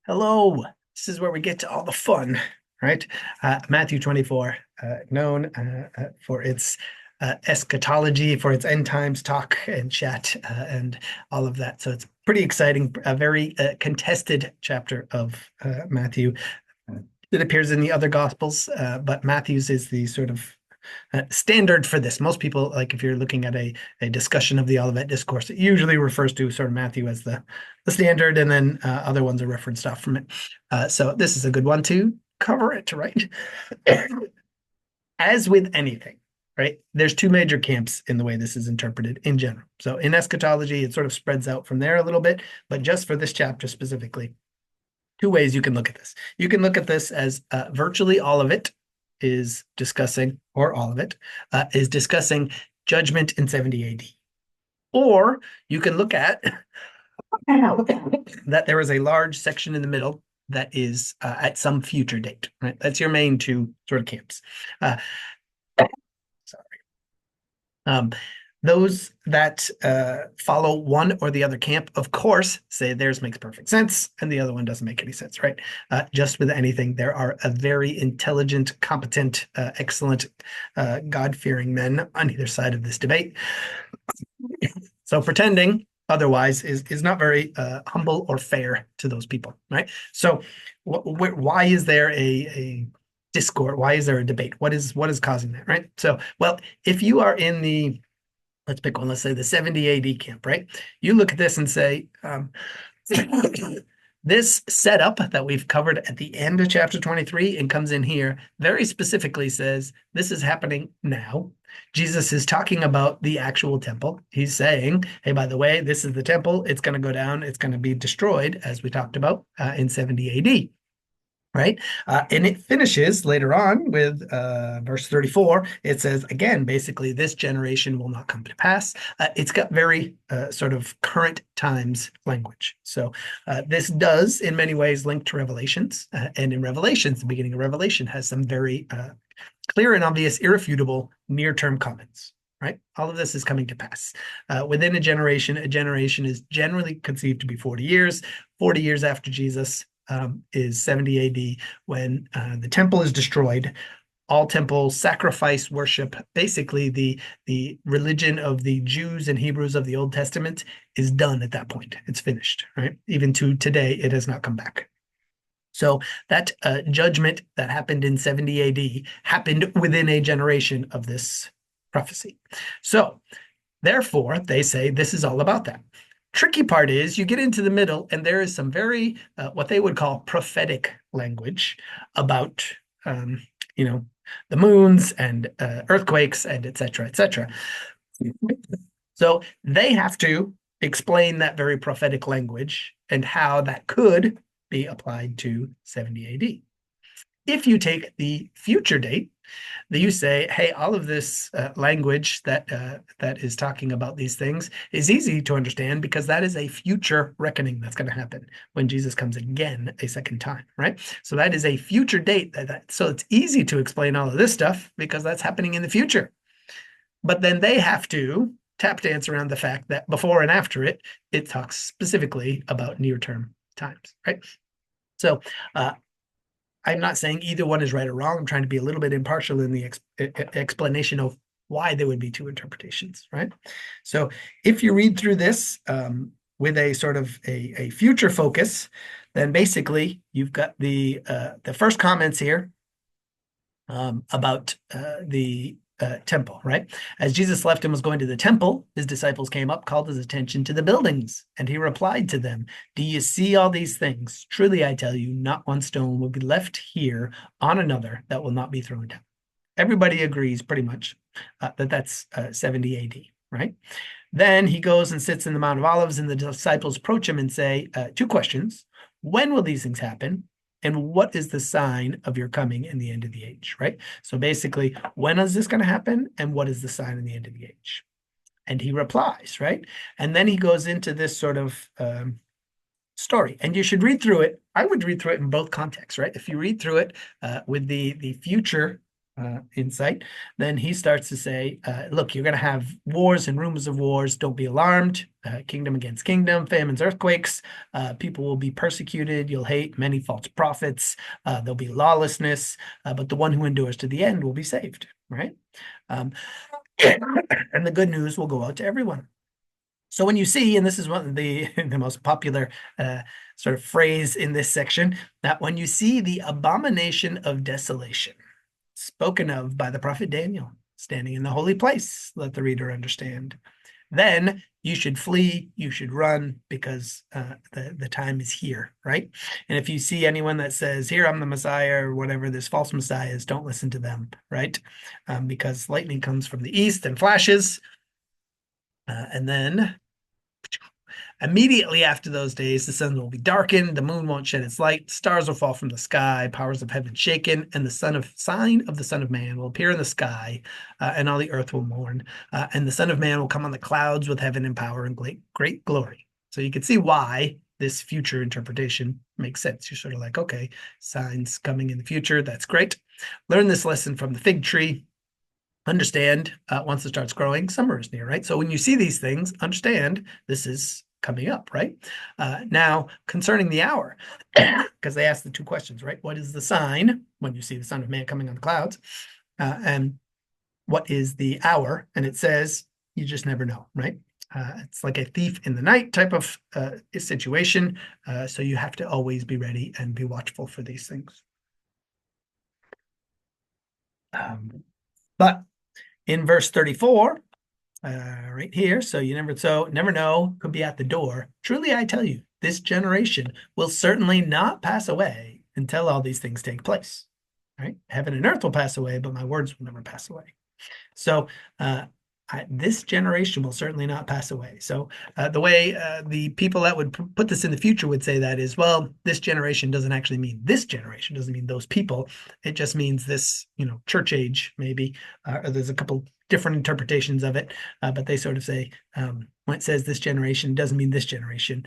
Hello. This is where we get to all the fun, right? Matthew 24, known for its eschatology, for its end times talk and chat, and all of that. So it's pretty exciting, a very contested chapter of Matthew. It appears in the other Gospels, but Matthew's is the sort of standard for this. Most people, like if you're looking at a discussion of the Olivet Discourse, it usually refers to sort of Matthew as the standard, and then other ones are referenced off from it. So this is a good one to cover it, right? As with anything, right? There's two major camps in the way this is interpreted in general. So in eschatology, it sort of spreads out from there a little bit, but just for this chapter specifically, two ways you can look at this. You can look at this as virtually all of it is discussing, or all of it is discussing judgment in 70 AD. Or you can look at that there is a large section in the middle that is at some future date, right? That's your main two sort of camps. Uh, sorry. Um, those that follow one or the other camp, of course, say theirs makes perfect sense and the other one doesn't make any sense, right? Just with anything, there are a very intelligent, competent, excellent, God-fearing men on either side of this debate. So pretending otherwise is not very humble or fair to those people, right? So why is there a discord? Why is there a debate? What is causing that, right? So, well, if you are in the let's pick one, let's say the 70 AD camp, right? You look at this and say, this setup that we've covered at the end of chapter 23 and comes in here very specifically says this is happening now. Jesus is talking about the actual temple. He's saying, hey, by the way, this is the temple. It's going to go down. It's going to be destroyed, as we talked about in 70 AD. Right? And it finishes later on with verse 34. It says, again, basically, this generation will not come to pass. It's got very sort of current times language. So this does, in many ways, link to Revelations. And in Revelations, the beginning of Revelation has some very clear and obvious, irrefutable near-term comments. Right? All of this is coming to pass. Within a generation is generally conceived to be 40 years. 40 years after Jesus, is 70 AD when the temple is destroyed. All temple sacrifice worship, basically the religion of the Jews and Hebrews of the Old Testament, is done at that point. It's finished, right? Even to today, it has not come back. So that judgment that happened in 70 AD happened within a generation of this prophecy. So therefore, they say this is all about that. Tricky part is you get into the middle, and there is some very what they would call prophetic language about you know the moons and earthquakes and et cetera, et cetera. So they have to explain that very prophetic language and how that could be applied to 70 AD. If you take the future date, that you say, hey, all of this language that is talking about these things is easy to understand because that is a future reckoning that's going to happen when Jesus comes again a second time, right? So that is a future date. So it's easy to explain all of this stuff because that's happening in the future. But then they have to tap dance around the fact that before and after it, it talks specifically about near-term times, right? So I'm not saying either one is right or wrong. I'm trying to be a little bit impartial in the explanation of why there would be two interpretations, right? So if you read through this with a sort of a future focus, then basically you've got the first comments here about the temple, right? As Jesus left and was going to the temple, his disciples came up, called his attention to the buildings, and he replied to them, do you see all these things? Truly, I tell you, not one stone will be left here on another that will not be thrown down. Everybody agrees pretty much that that's 70 AD, right? Then he goes and sits in the Mount of Olives, and the disciples approach him and say, two questions. When will these things happen? And what is the sign of your coming in the end of the age, right? So basically, when is this going to happen? And what is the sign in the end of the age? And he replies, right? And then he goes into this sort of story. And you should read through it. I would read through it in both contexts, right? If you read through it with the future insight, then he starts to say, look, you're going to have wars and rumors of wars. Don't be alarmed. Kingdom against kingdom, famines, earthquakes. People will be persecuted. You'll hate many false prophets. There'll be lawlessness, but the one who endures to the end will be saved, right? Um, and the good news will go out to everyone. So when you see, and this is one of the the most popular sort of phrase in this section, that when you see the abomination of desolation spoken of by the prophet Daniel, standing in the holy place, let the reader understand. Then you should flee, you should run, because the time is here, right? And if you see anyone that says, here, I'm the Messiah, or whatever this false Messiah is, don't listen to them, right? Because lightning comes from the east and flashes. And then immediately after those days, the sun will be darkened, the moon won't shed its light, stars will fall from the sky, powers of heaven shaken, and the sign of the Son of Man will appear in the sky, and all the earth will mourn. And the Son of Man will come on the clouds with heaven and power and great glory. So you can see why this future interpretation makes sense. You're sort of like, okay, signs coming in the future. That's great. Learn this lesson from the fig tree. Understand once it starts growing, summer is near, right? So when you see these things, understand this is coming up, right? Now, concerning the hour, because they asked the two questions, right? What is the sign when you see the Son of Man coming on the clouds? And what is the hour? And it says, you just never know, right? It's like a thief in the night type of situation. So you have to always be ready and be watchful for these things. But in verse 34, right here, so you never know, could be at the door. Truly, I tell you, this generation will certainly not pass away until all these things take place. Right? Heaven and earth will pass away, but my words will never pass away. So this generation will certainly not pass away. So the way the people that would put this in the future would say that is, well, this generation doesn't actually mean this generation, doesn't mean those people. It just means this, church age, maybe. Or there's a couple different interpretations of it, but they sort of say when it says this generation doesn't mean this generation.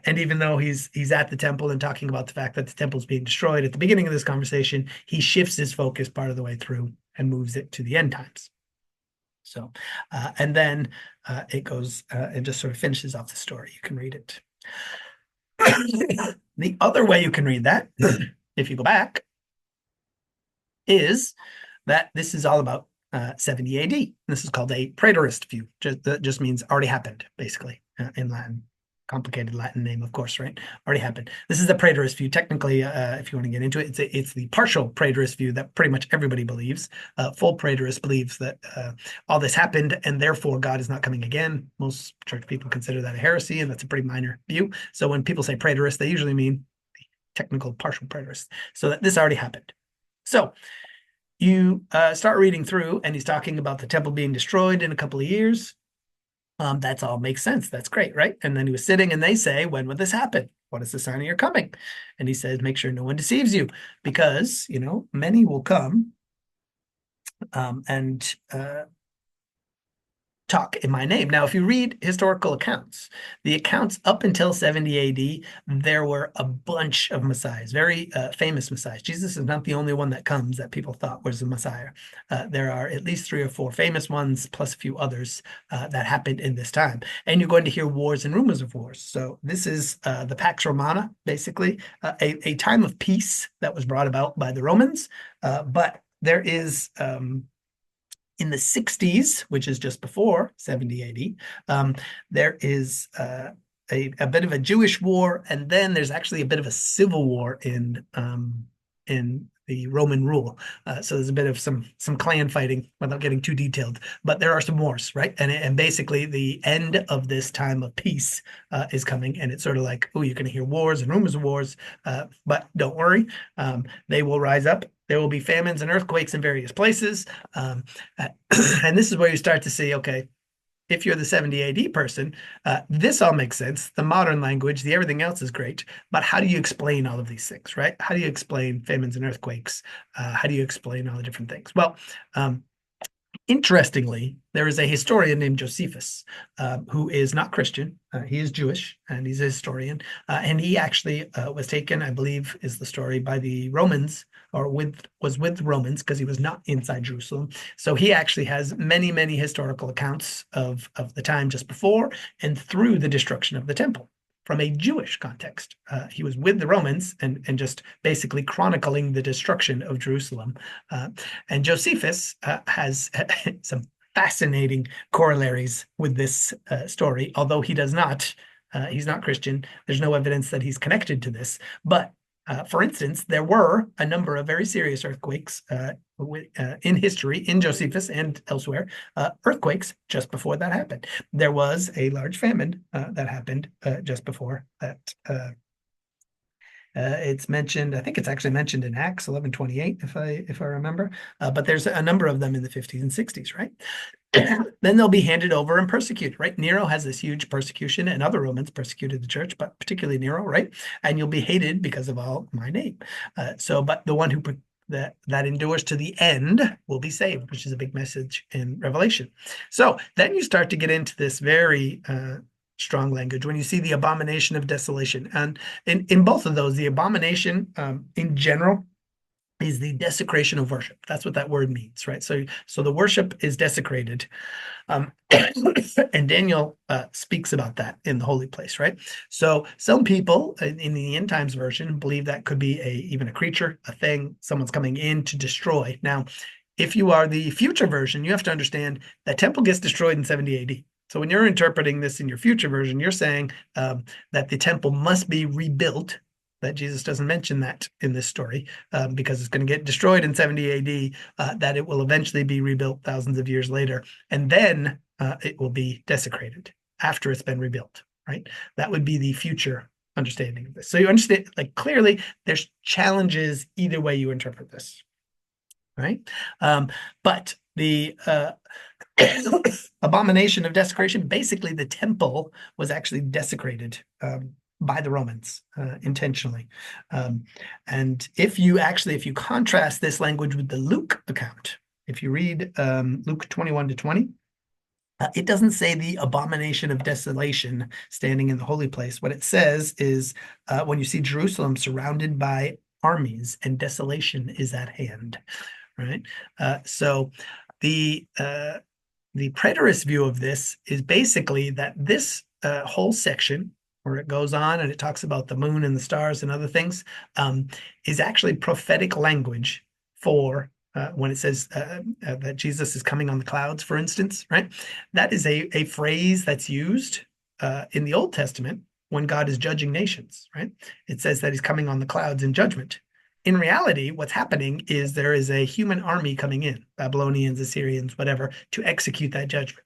And even though he's at the temple and talking about the fact that the temple is being destroyed at the beginning of this conversation, he shifts his focus part of the way through and moves it to the end times. So, and then it goes and just sort of finishes off the story. You can read it. The other way you can read that, if you go back, is that this is all about 70 AD. This is called a preterist view. That just means already happened, basically, in Latin. Complicated Latin name, of course, right? Already happened. This is the preterist view. Technically, if you want to get into it, it's the partial preterist view that pretty much everybody believes. Full preterist believes that all this happened and therefore God is not coming again. Most church people consider that a heresy, and that's a pretty minor view. So when people say preterist, they usually mean the technical partial preterist. So that this already happened. So you start reading through, and he's talking about the temple being destroyed in a couple of years. That's all makes sense. That's great, right? And then he was sitting and they say, when would this happen? What is the sign of your coming? And he says, make sure no one deceives you, because, many will come and talk in my name. Now, if you read historical accounts, the accounts up until 70 AD, there were a bunch of messiahs, very famous messiahs. Jesus is not the only one that comes that people thought was a messiah. There are at least 3 or 4 famous ones, plus a few others that happened in this time. And you're going to hear wars and rumors of wars. So this is the Pax Romana, basically, a time of peace that was brought about by the Romans. But there is in the 60s, which is just before 70 AD, there is a bit of a Jewish war, and then there's actually a bit of a civil war in the Roman rule. So there's a bit of some clan fighting without getting too detailed, but there are some wars, right? And basically the end of this time of peace is coming, and it's sort of like, oh, you're going to hear wars and rumors of wars, but don't worry, they will rise up. There will be famines and earthquakes in various places. And this is where you start to see, okay, if you're the 70 AD person, this all makes sense. The modern language, the everything else is great. But how do you explain all of these things, right? How do you explain famines and earthquakes? How do you explain all the different things? Well, Interestingly, there is a historian named Josephus who is not Christian. He is Jewish and he's a historian. And he actually was taken, I believe, is the story by the Romans or was with Romans because he was not inside Jerusalem. So he actually has many, many historical accounts of the time just before and through the destruction of the temple from a Jewish context. He was with the Romans and just basically chronicling the destruction of Jerusalem. And Josephus has some fascinating corollaries with this story, although he does not. He's not Christian. There's no evidence that he's connected to this. But for instance, there were a number of very serious earthquakes in history, in Josephus and elsewhere, earthquakes just before that happened. There was a large famine that happened just before that. It's mentioned, I think it's actually mentioned in Acts 11:28, if I remember. But there's a number of them in the 50s and 60s, right? Then they'll be handed over and persecuted, right? Nero has this huge persecution, and other Romans persecuted the church, but particularly Nero, right? And you'll be hated because of all my name. But the one who that endures to the end will be saved, which is a big message in Revelation. So then you start to get into this very strong language when you see the abomination of desolation. And in both of those, the abomination in general is the desecration of worship. That's what that word means, right? So the worship is desecrated. And Daniel speaks about that in the holy place, right? So some people in the end times version believe that could be even a creature, a thing, someone's coming in to destroy. Now, if you are the future version, you have to understand that temple gets destroyed in 70 AD. So when you're interpreting this in your future version, you're saying that the temple must be rebuilt. That Jesus doesn't mention that in this story because it's going to get destroyed in 70 AD, that it will eventually be rebuilt thousands of years later. And then it will be desecrated after it's been rebuilt, right? That would be the future understanding of this. So you understand, like clearly there's challenges either way you interpret this, right? But the abomination of desecration, basically the temple was actually desecrated by the Romans intentionally. And if you contrast this language with the Luke account, if you read Luke 21-20, it doesn't say the abomination of desolation standing in the holy place. What it says is when you see Jerusalem surrounded by armies and desolation is at hand, right? So the preterist view of this is basically that this whole section where it goes on and it talks about the moon and the stars and other things is actually prophetic language for when it says that Jesus is coming on the clouds, for instance, right? That is a phrase that's used in the Old Testament when God is judging nations, right? It says that he's coming on the clouds in judgment. In reality, what's happening is there is a human army coming in, Babylonians, Assyrians, whatever, to execute that judgment.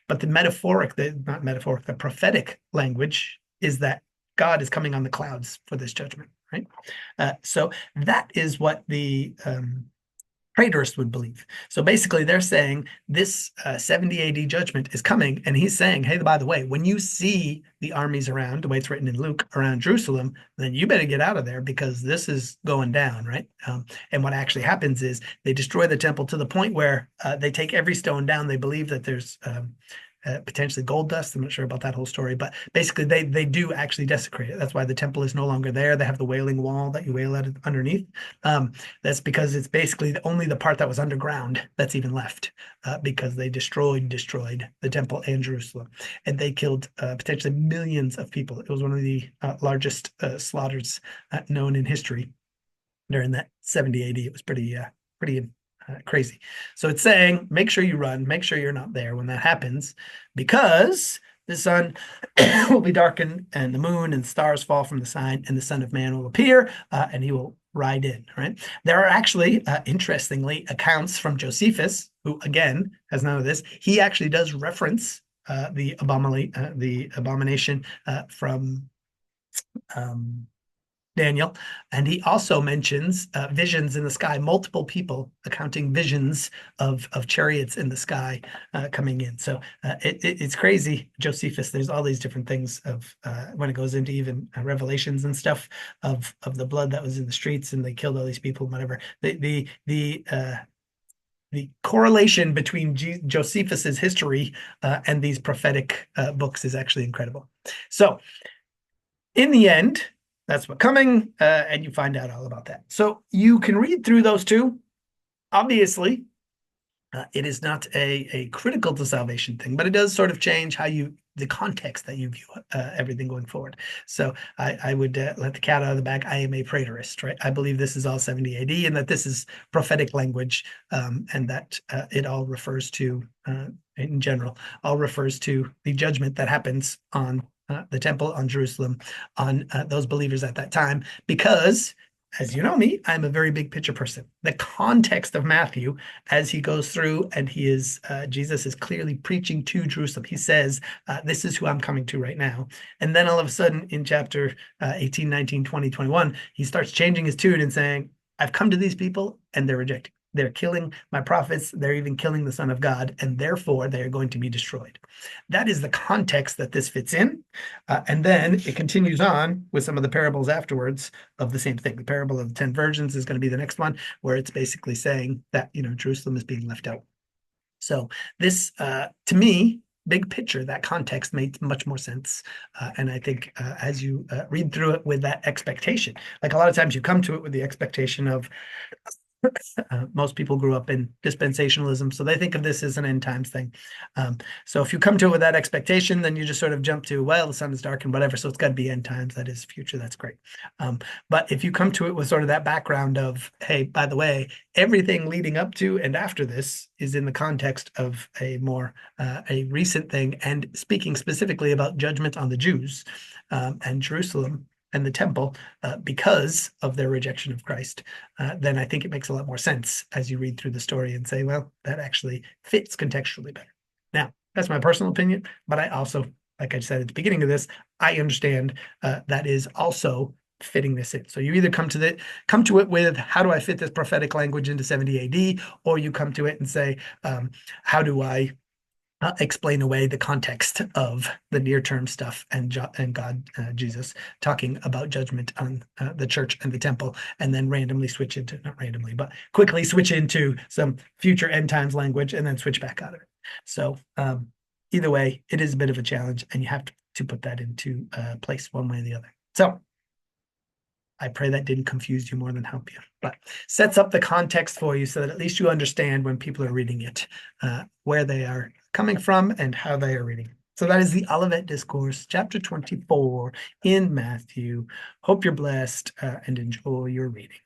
But the prophetic language is that God is coming on the clouds for this judgment, right? So that is what the preterists would believe. So basically, they're saying this 70 AD judgment is coming, and he's saying, hey, by the way, when you see the armies around, the way it's written in Luke, around Jerusalem, then you better get out of there because this is going down, right? And what actually happens is they destroy the temple to the point where they take every stone down. They believe that there's potentially gold dust. I'm not sure about that whole story, but basically they do actually desecrate it. That's why the temple is no longer there. They have the Wailing Wall that you wail at underneath. That's because it's basically only the part that was underground that's even left because they destroyed the temple and Jerusalem. And they killed potentially millions of people. It was one of the largest slaughters known in history during that 70 AD. It was pretty crazy. So it's saying, make sure you run, make sure you're not there when that happens, because the sun will be darkened and the moon and stars fall from the sign and the Son of Man will appear and he will ride in, right? There are actually, interestingly, accounts from Josephus, who again has none of this. He actually does reference the abomination from Daniel, and he also mentions visions in the sky, multiple people accounting visions of chariots in the sky coming in. So it's crazy, Josephus. There's all these different things of when it goes into even revelations and stuff of the blood that was in the streets and they killed all these people and whatever. The the correlation between Josephus's history and these prophetic books is actually incredible. So in the end, that's what's coming, and you find out all about that. So you can read through those two. Obviously, it is not a critical to salvation thing, but it does sort of change how the context that you view everything going forward. So I would let the cat out of the bag. I am a preterist, right? I believe this is all 70 AD and that this is prophetic language, and that it all refers to, in general, all refers to the judgment that happens on the temple, on Jerusalem, on those believers at that time, because as you know me, I'm a very big picture person. The context of Matthew, as he goes through and Jesus is clearly preaching to Jerusalem. He says, this is who I'm coming to right now. And then all of a sudden in chapter 18, 19, 20, 21, he starts changing his tune and saying, I've come to these people and they're rejecting. They're killing my prophets. They're even killing the Son of God, and therefore they are going to be destroyed. That is the context that this fits in. And then it continues on with some of the parables afterwards of the same thing. The parable of the 10 virgins is going to be the next one, where it's basically saying that, Jerusalem is being left out. So this, to me, big picture, that context made much more sense. And I think as you read through it with that expectation, like a lot of times you come to it with the expectation of, most people grew up in dispensationalism, so they think of this as an end times thing. So if you come to it with that expectation, then you just sort of jump to, well, the sun is dark and whatever, so it's got to be end times. That is future. That's great. But if you come to it with sort of that background of, hey, by the way, everything leading up to and after this is in the context of a more a recent thing, and speaking specifically about judgment on the Jews and Jerusalem and the temple because of their rejection of Christ, then I think it makes a lot more sense as you read through the story and say, well, that actually fits contextually better. Now, that's my personal opinion, but I also, like I said at the beginning of this, I understand that is also fitting this in. So you either come to it with, how do I fit this prophetic language into 70 AD, or you come to it and say, how do I explain away the context of the near-term stuff and God, Jesus, talking about judgment on the church and the temple, and then not randomly, but quickly switch into some future end times language and then switch back out of it. So either way, it is a bit of a challenge, and you have to put that into place one way or the other. So I pray that didn't confuse you more than help you, but sets up the context for you so that at least you understand when people are reading it, where they are coming from and how they are reading. So that is the Olivet Discourse, chapter 24 in Matthew. Hope you're blessed and enjoy your reading.